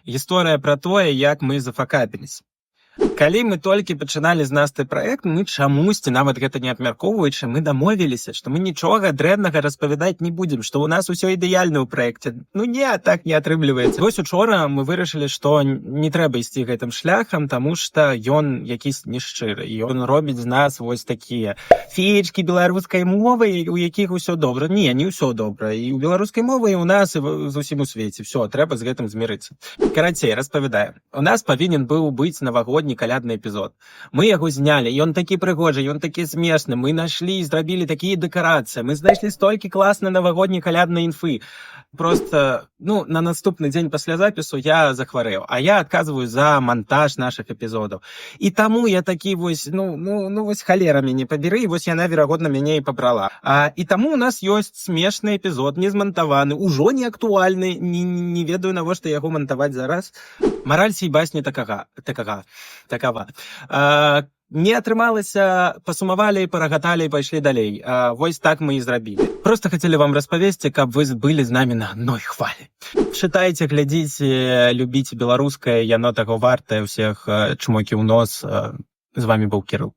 Гісторыя пра тое, як мы зафакапіліся. Калі мы толькі пачыналі з Настай праект, мы чамусьці, нават гэта не абмяркоўваючы, мы дамовіліся, што мы нічога дрэннага распавядаць не будзем, што ў нас усё ідэальна ў праекце. Ну не, так не атрымліваецца. Вось учора мы вырашылі, што не трэба ісці гэтым шляхам, таму што ён якісь нешчыры. Ён робіць з нас вось такія феечкі беларускай мовы, у якіх усё добра. Не ўсё добра. І ў беларускай мовы, і ў нас, і зусім у свеце. Всё, трэба з гэтым змірыцца. Карацей, распавядаю. У нас павінен быў быць навагодні калядны эпізод. Мы яго знялі, ён такі прыгожы, ён такі смешны. Мы нашлі і зрабілі такія дэкарацыі. Мы знайшлі столькі класнай навагодняй каляднай інфы. Просто, на наступны дзень пасля запісу я захварэў, а я адказваю за монтаж нашых эпізодаў. І таму я такі вось, вось халера мяне пабяры, і вось яна, верагодна, мяне і пабрала. І таму у нас ёсць смешны эпізод, не змантаваны, ужо не актуальны, не ведаю, навошта яго мантаваць зараз. Мараль сей басні такава. Не атрымалася, пасумавалі, парагаталі і пайшлі далей. Вось так мы і зрабілі. Просто хацелі вам распавесці, каб вы былі з намі на адной хвалі. Чытайце, глядзіце, любіце беларускае, яно таго вартае, усіх чмокі ў нос. З вамі быў Кірыл.